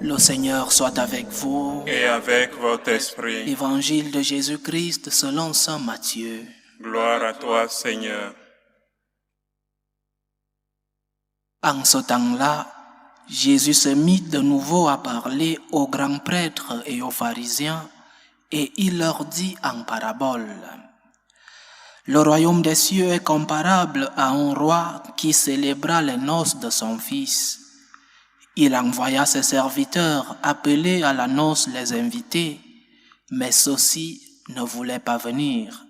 Le Seigneur soit avec vous. Et avec votre esprit. Évangile de Jésus-Christ selon saint Matthieu. Gloire à toi, Seigneur. En ce temps-là, Jésus se mit de nouveau à parler aux grands prêtres et aux pharisiens, et il leur dit en parabole. Le royaume des cieux est comparable à un roi qui célébra les noces de son fils. Il envoya ses serviteurs appeler à la noce les invités, mais ceux-ci ne voulaient pas venir.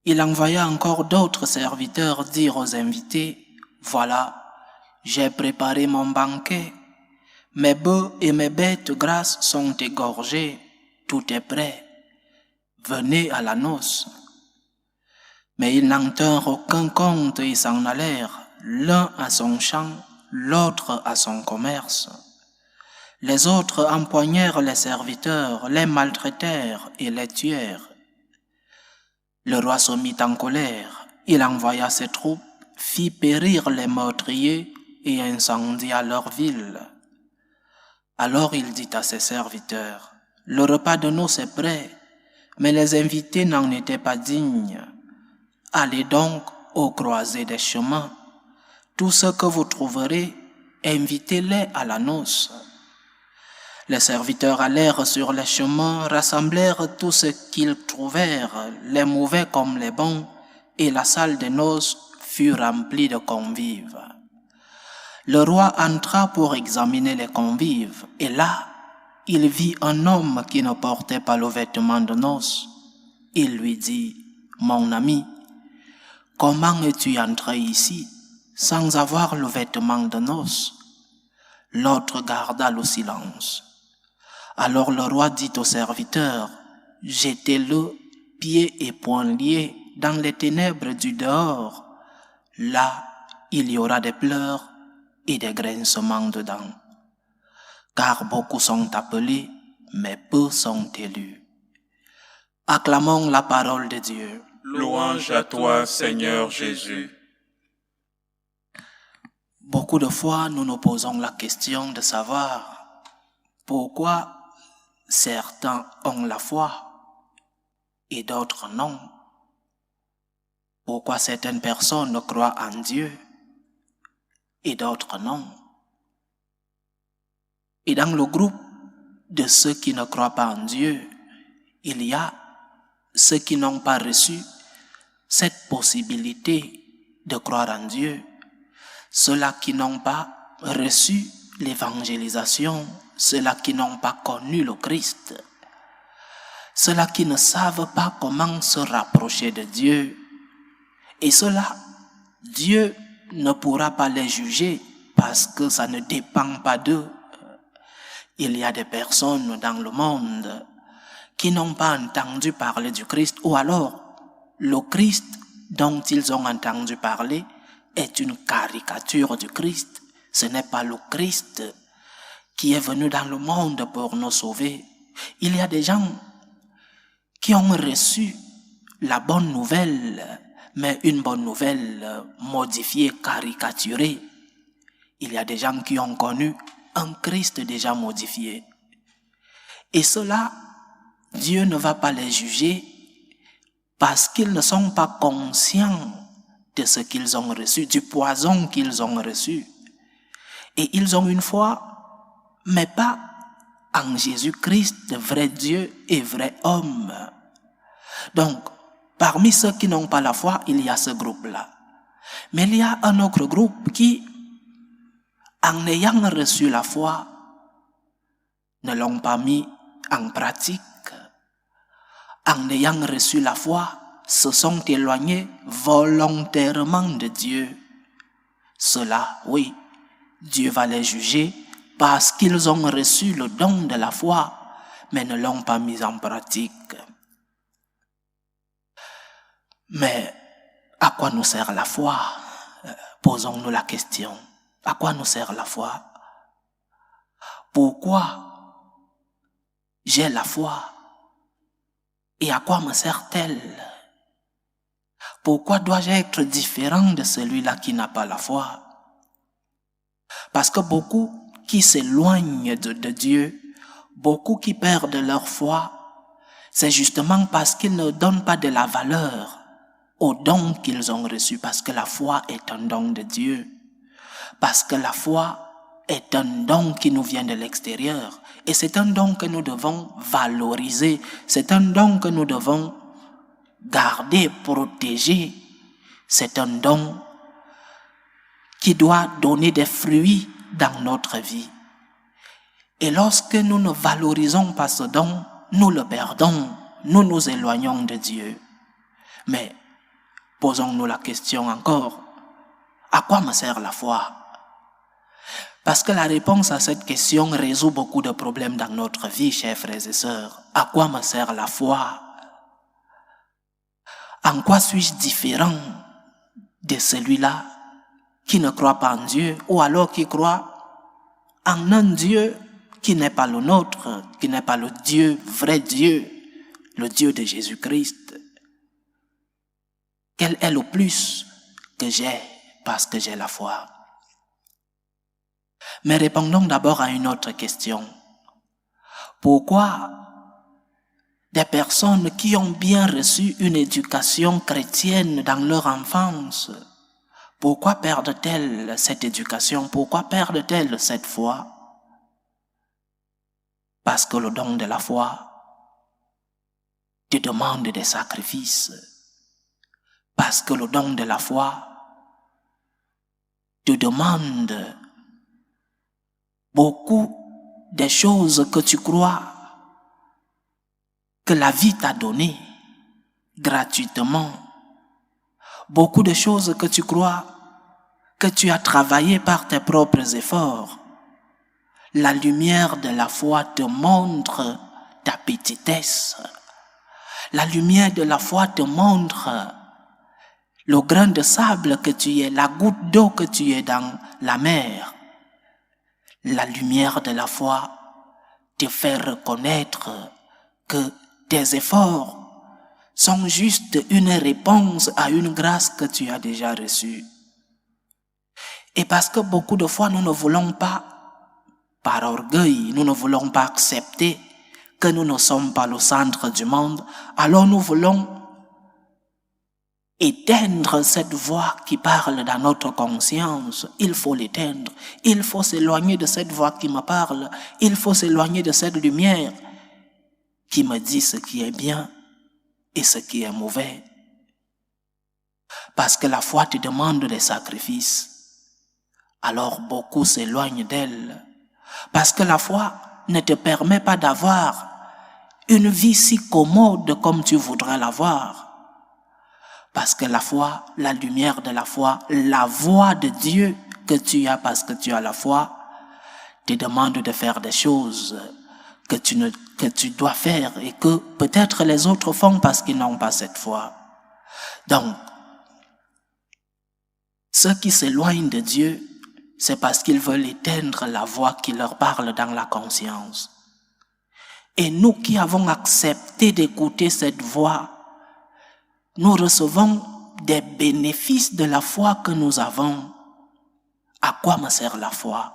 Il envoya encore d'autres serviteurs dire aux invités, « Voilà, j'ai préparé mon banquet, mes bœufs et mes bêtes grasses sont égorgés, tout est prêt, venez à la noce. » Mais ils n'en tinrent aucun compte et s'en allèrent, l'un à son champ, l'autre à son commerce. Les autres empoignèrent les serviteurs, les maltraitèrent et les tuèrent. Le roi se mit en colère, il envoya ses troupes, fit périr les meurtriers et incendia leur ville. Alors il dit à ses serviteurs, « Le repas de noces est prêt, mais les invités n'en étaient pas dignes. Allez donc aux croisées des chemins. Tout ce que vous trouverez, invitez-les à la noce. » Les serviteurs allèrent sur les chemins, rassemblèrent tout ce qu'ils trouvèrent, les mauvais comme les bons, et la salle des noces fut remplie de convives. Le roi entra pour examiner les convives, et là, il vit un homme qui ne portait pas le vêtement de noces. Il lui dit, « Mon ami, comment es-tu entré ici sans avoir le vêtement de noces ?» L'autre garda le silence. Alors le roi dit au serviteur, « Jetez-le, pieds et poings liés, dans les ténèbres du dehors. Là, il y aura des pleurs et des grincements de dents. Car beaucoup sont appelés, mais peu sont élus. » Acclamons la parole de Dieu. Louange à toi, Seigneur Jésus. Beaucoup de fois, nous nous posons la question de savoir pourquoi certains ont la foi et d'autres non. Pourquoi certaines personnes croient en Dieu et d'autres non. Et dans le groupe de ceux qui ne croient pas en Dieu, il y a ceux qui n'ont pas reçu cette possibilité de croire en Dieu, ceux-là qui n'ont pas reçu l'évangélisation, ceux-là qui n'ont pas connu le Christ, ceux-là qui ne savent pas comment se rapprocher de Dieu. Et ceux-là, Dieu ne pourra pas les juger parce que ça ne dépend pas d'eux. Il y a des personnes dans le monde qui n'ont pas entendu parler du Christ, ou alors le Christ dont ils ont entendu parler est une caricature du Christ. Ce n'est pas le Christ qui est venu dans le monde pour nous sauver. Il y a des gens qui ont reçu la bonne nouvelle, mais une bonne nouvelle modifiée, caricaturée. Il y a des gens qui ont connu un Christ déjà modifié. Et cela, Dieu ne va pas les juger parce qu'ils ne sont pas conscients de ce qu'ils ont reçu, du poison qu'ils ont reçu. Et ils ont une foi, mais pas en Jésus-Christ, le vrai Dieu et vrai homme. Donc, parmi ceux qui n'ont pas la foi, il y a ce groupe-là. Mais il y a un autre groupe qui, en ayant reçu la foi, ne l'ont pas mis en pratique. En ayant reçu la foi, se sont éloignés volontairement de Dieu. Cela, oui, Dieu va les juger parce qu'ils ont reçu le don de la foi, mais ne l'ont pas mis en pratique. Mais à quoi nous sert la foi? Posons-nous la question. À quoi nous sert la foi? Pourquoi j'ai la foi? Et à quoi me sert-elle? Pourquoi dois-je être différent de celui-là qui n'a pas la foi? Parce que beaucoup qui s'éloignent de Dieu, beaucoup qui perdent leur foi, c'est justement parce qu'ils ne donnent pas de la valeur aux dons qu'ils ont reçus, parce que la foi est un don de Dieu, parce que la foi est un don qui nous vient de l'extérieur, et c'est un don que nous devons valoriser, c'est un don que nous devons garder, protéger, c'est un don qui doit donner des fruits dans notre vie. Et lorsque nous ne valorisons pas ce don, nous le perdons, nous nous éloignons de Dieu. Mais posons-nous la question encore, à quoi me sert la foi? Parce que la réponse à cette question résout beaucoup de problèmes dans notre vie, chers frères et sœurs. À quoi me sert la foi? En quoi suis-je différent de celui-là qui ne croit pas en Dieu, ou alors qui croit en un Dieu qui n'est pas le nôtre, qui n'est pas le Dieu, vrai Dieu, le Dieu de Jésus-Christ? Quel est le plus que j'ai parce que j'ai la foi? Mais répondons d'abord à une autre question. Pourquoi des personnes qui ont bien reçu une éducation chrétienne dans leur enfance, pourquoi perdent-elles cette éducation? Pourquoi perdent-elles cette foi? Parce que le don de la foi te demande des sacrifices. Parce que le don de la foi te demande beaucoup de choses que tu crois que la vie t'a données gratuitement. Beaucoup de choses que tu crois que tu as travaillé par tes propres efforts. La lumière de la foi te montre ta petitesse. La lumière de la foi te montre le grain de sable que tu es, la goutte d'eau que tu es dans la mer. La lumière de la foi te fait reconnaître que tes efforts sont juste une réponse à une grâce que tu as déjà reçue. Et parce que beaucoup de fois nous ne voulons pas, par orgueil, nous ne voulons pas accepter que nous ne sommes pas le centre du monde, alors nous voulons éteindre cette voix qui parle dans notre conscience. Il faut l'éteindre. Il faut s'éloigner de cette voix qui me parle. Il faut s'éloigner de cette lumière qui me dit ce qui est bien et ce qui est mauvais. Parce que la foi te demande des sacrifices. Alors beaucoup s'éloignent d'elle. Parce que la foi ne te permet pas d'avoir une vie si commode comme tu voudrais l'avoir. Parce que la foi, la lumière de la foi, la voix de Dieu que tu as parce que tu as la foi, te demande de faire des choses que tu dois faire et que peut-être les autres font parce qu'ils n'ont pas cette foi. Donc, ceux qui s'éloignent de Dieu, c'est parce qu'ils veulent éteindre la voix qui leur parle dans la conscience. Et nous qui avons accepté d'écouter cette voix, nous recevons des bénéfices de la foi que nous avons. À quoi me sert la foi?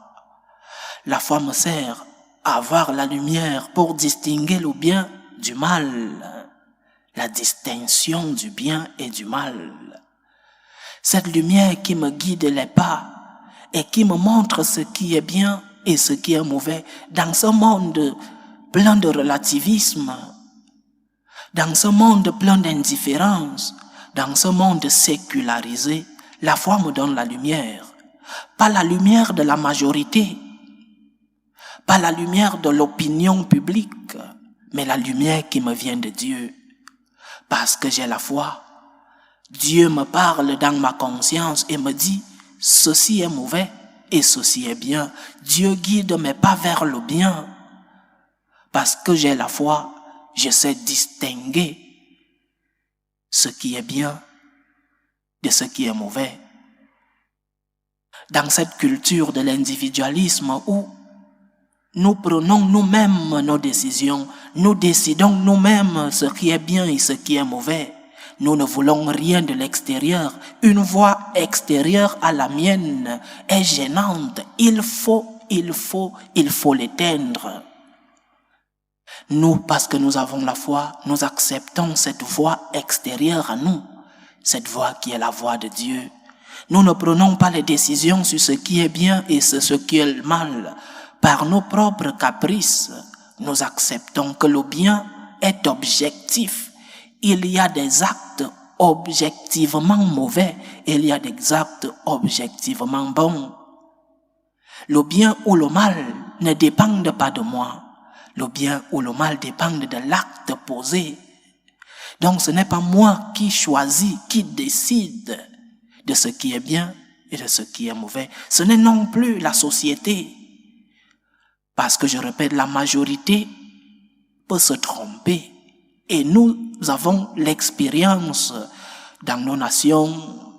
La foi me sert à avoir la lumière pour distinguer le bien du mal, la distinction du bien et du mal. Cette lumière qui me guide les pas et qui me montre ce qui est bien et ce qui est mauvais dans ce monde plein de relativisme, dans ce monde plein d'indifférence, dans ce monde sécularisé. La foi me donne la lumière, pas la lumière de la majorité, pas la lumière de l'opinion publique, mais la lumière qui me vient de Dieu. Parce que j'ai la foi, Dieu me parle dans ma conscience et me dit « ceci est mauvais et ceci est bien ». Dieu guide mes pas vers le bien. Parce que j'ai la foi, je sais distinguer ce qui est bien de ce qui est mauvais. Dans cette culture de l'individualisme où nous prenons nous-mêmes nos décisions, nous décidons nous-mêmes ce qui est bien et ce qui est mauvais, nous ne voulons rien de l'extérieur. Une voix extérieure à la mienne est gênante. Il faut il faut l'éteindre. Nous, parce que nous avons la foi, nous acceptons cette voix extérieure à nous, cette voix qui est la voix de Dieu. Nous ne prenons pas les décisions sur ce qui est bien et sur ce qui est mal. Par nos propres caprices, nous acceptons que le bien est objectif. Il y a des actes objectivement mauvais et il y a des actes objectivement bons. Le bien ou le mal ne dépendent pas de moi. Le bien ou le mal dépendent de l'acte posé. Donc ce n'est pas moi qui choisis, qui décide de ce qui est bien et de ce qui est mauvais. Ce n'est non plus la société. Parce que je répète, la majorité peut se tromper. Et nous avons l'expérience dans nos nations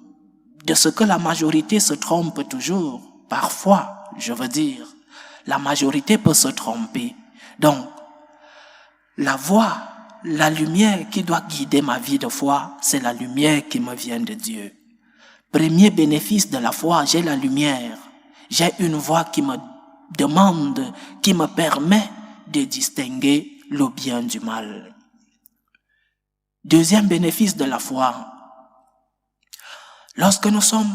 de ce que la majorité se trompe toujours. Parfois, je veux dire, la majorité peut se tromper. Donc, la voie, la lumière qui doit guider ma vie de foi, c'est la lumière qui me vient de Dieu. Premier bénéfice de la foi, j'ai la lumière. J'ai une voix qui me demande, qui me permet de distinguer le bien du mal. Deuxième bénéfice de la foi, lorsque nous sommes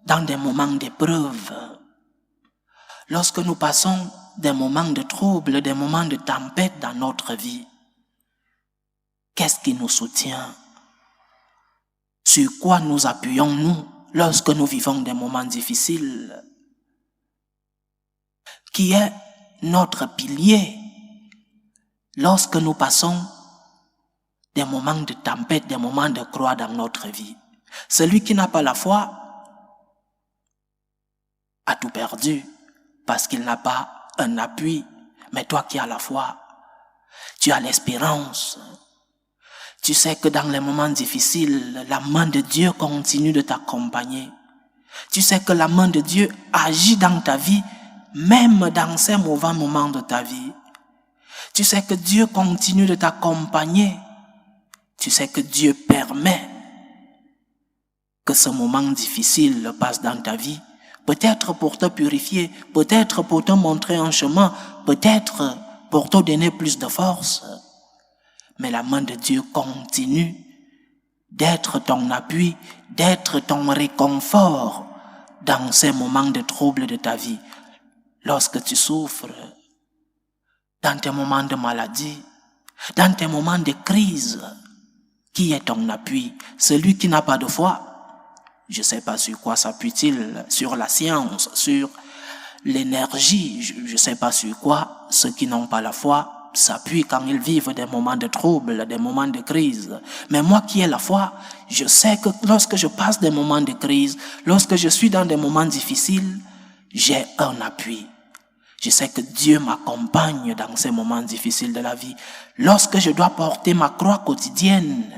dans des moments d'épreuve, lorsque nous passons des moments de trouble, des moments de tempête dans notre vie, qu'est-ce qui nous soutient? Sur quoi nous appuyons-nous lorsque nous vivons des moments difficiles? Qui est notre pilier lorsque nous passons des moments de tempête, des moments de croix dans notre vie? Celui qui n'a pas la foi a tout perdu parce qu'il n'a pas un appui. Mais toi qui as la foi, tu as l'espérance. Tu sais que dans les moments difficiles, la main de Dieu continue de t'accompagner. Tu sais que la main de Dieu agit dans ta vie, même dans ces mauvais moments de ta vie. Tu sais que Dieu continue de t'accompagner. Tu sais que Dieu permet que ce moment difficile passe dans ta vie. Peut-être pour te purifier, peut-être pour te montrer un chemin, peut-être pour te donner plus de force. Mais la main de Dieu continue d'être ton appui, d'être ton réconfort dans ces moments de trouble de ta vie. Lorsque tu souffres, dans tes moments de maladie, dans tes moments de crise, qui est ton appui? Celui qui n'a pas de foi. Je ne sais pas sur quoi s'appuie-t-il, sur la science, sur l'énergie, je ne sais pas sur quoi. Ceux qui n'ont pas la foi s'appuient quand ils vivent des moments de trouble, des moments de crise. Mais moi qui ai la foi, je sais que lorsque je passe des moments de crise, lorsque je suis dans des moments difficiles, j'ai un appui. Je sais que Dieu m'accompagne dans ces moments difficiles de la vie. Lorsque je dois porter ma croix quotidienne,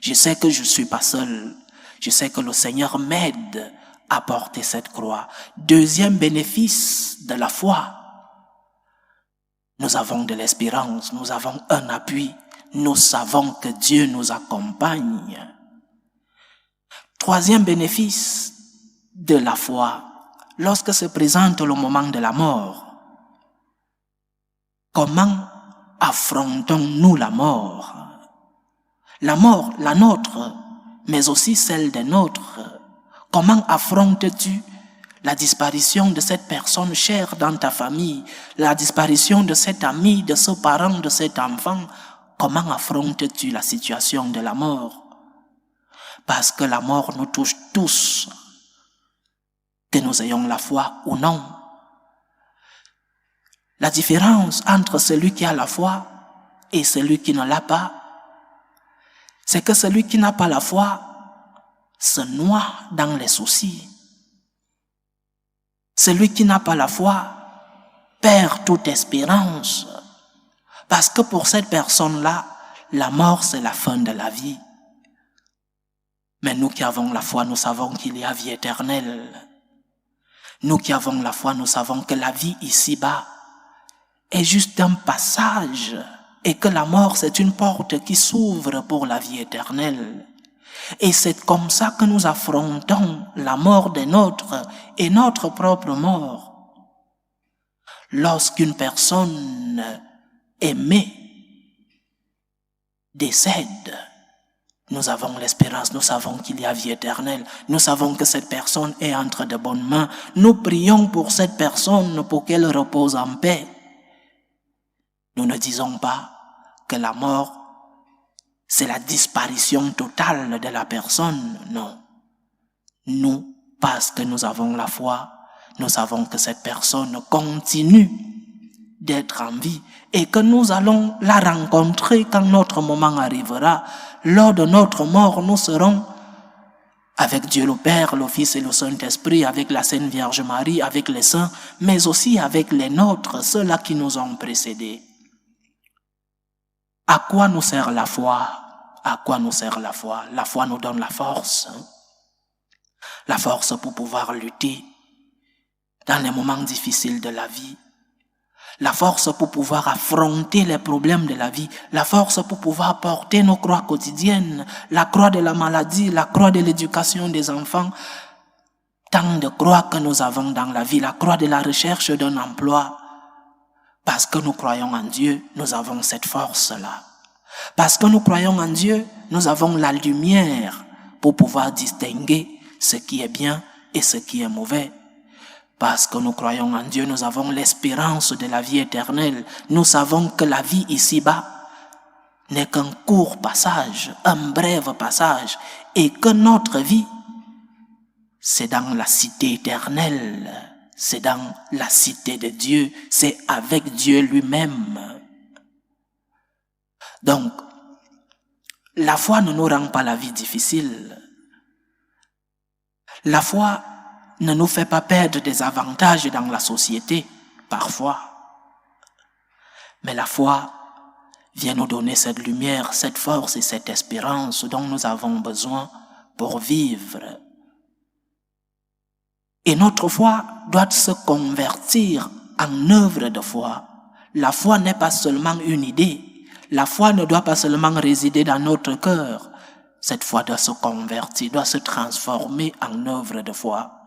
je sais que je ne suis pas seul. Je sais que le Seigneur m'aide à porter cette croix. Deuxième bénéfice de la foi, nous avons de l'espérance, nous avons un appui, nous savons que Dieu nous accompagne. Troisième bénéfice de la foi, lorsque se présente le moment de la mort, comment affrontons-nous la mort? La mort, la nôtre, mais aussi celle des nôtres. Comment affrontes-tu la disparition de cette personne chère dans ta famille, la disparition de cet ami, de ce parent, de cet enfant? Comment affrontes-tu la situation de la mort? Parce que la mort nous touche tous, que nous ayons la foi ou non. La différence entre celui qui a la foi et celui qui ne l'a pas, c'est que celui qui n'a pas la foi se noie dans les soucis. Celui qui n'a pas la foi perd toute espérance. Parce que pour cette personne-là, la mort, c'est la fin de la vie. Mais nous qui avons la foi, nous savons qu'il y a vie éternelle. Nous qui avons la foi, nous savons que la vie ici-bas est juste un passage et que la mort, c'est une porte qui s'ouvre pour la vie éternelle. Et c'est comme ça que nous affrontons la mort des nôtres et notre propre mort. lorsqu'une personne aimée décède, nous avons l'espérance, nous savons qu'il y a vie éternelle, nous savons que cette personne est entre de bonnes mains. Nous prions pour cette personne pour qu'elle repose en paix. Nous ne disons pas que la mort, c'est la disparition totale de la personne, non. Nous, parce que nous avons la foi, nous savons que cette personne continue d'être en vie et que nous allons la rencontrer quand notre moment arrivera. Lors de notre mort, nous serons avec Dieu le Père, le Fils et le Saint-Esprit, avec la Sainte Vierge Marie, avec les saints, mais aussi avec les nôtres, ceux-là qui nous ont précédés. À quoi nous sert la foi? À quoi nous sert la foi? La foi nous donne la force. La force pour pouvoir lutter dans les moments difficiles de la vie. La force pour pouvoir affronter les problèmes de la vie. La force pour pouvoir porter nos croix quotidiennes. La croix de la maladie, la croix de l'éducation des enfants. Tant de croix que nous avons dans la vie. La croix de la recherche d'un emploi. Parce que nous croyons en Dieu, nous avons cette force-là. Parce que nous croyons en Dieu, nous avons la lumière pour pouvoir distinguer ce qui est bien et ce qui est mauvais. Parce que nous croyons en Dieu, nous avons l'espérance de la vie éternelle. Nous savons que la vie ici-bas n'est qu'un court passage, un bref passage, et que notre vie, c'est dans la cité éternelle, c'est dans la cité de Dieu, c'est avec Dieu lui-même. Donc, la foi ne nous rend pas la vie difficile. La foi ne nous fait pas perdre des avantages dans la société, parfois. Mais la foi vient nous donner cette lumière, cette force et cette espérance dont nous avons besoin pour vivre. Et notre foi doit se convertir en œuvre de foi. La foi n'est pas seulement une idée. La foi ne doit pas seulement résider dans notre cœur. Cette foi doit se convertir, doit se transformer en œuvre de foi.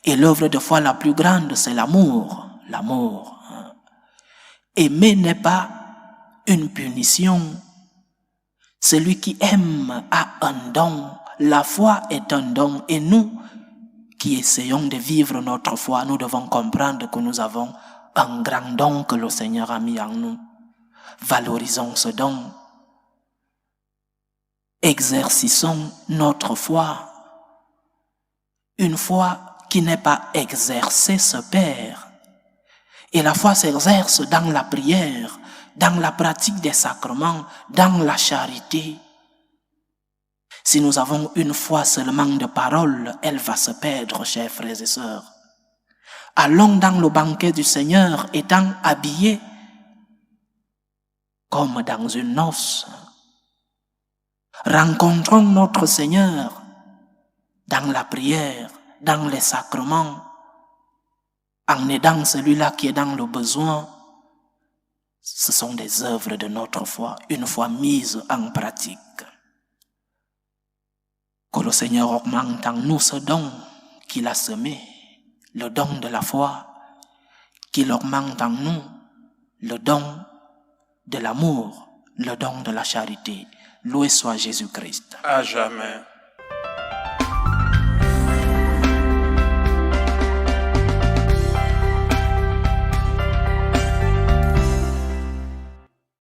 Et l'œuvre de foi la plus grande, c'est l'amour. L'amour. Aimer n'est pas une punition. Celui qui aime a un don. La foi est un don. Et nous, qui essayons de vivre notre foi, nous devons comprendre que nous avons un grand don que le Seigneur a mis en nous. Valorisons ce don. Exerçons notre foi. Une foi qui n'est pas exercée se perd. Et la foi s'exerce dans la prière, dans la pratique des sacrements, dans la charité. Si nous avons une foi seulement de parole, elle va se perdre, chers frères et sœurs. Allons dans le banquet du Seigneur étant habillés comme dans une noce. Rencontrons notre Seigneur dans la prière, dans les sacrements, en aidant celui-là qui est dans le besoin. Ce sont des œuvres de notre foi, une foi mise en pratique. Que le Seigneur augmente en nous ce don qu'il a semé, le don de la foi, qu'il augmente en nous le don de l'amour, le don de la charité. Loué soit Jésus-Christ. À jamais.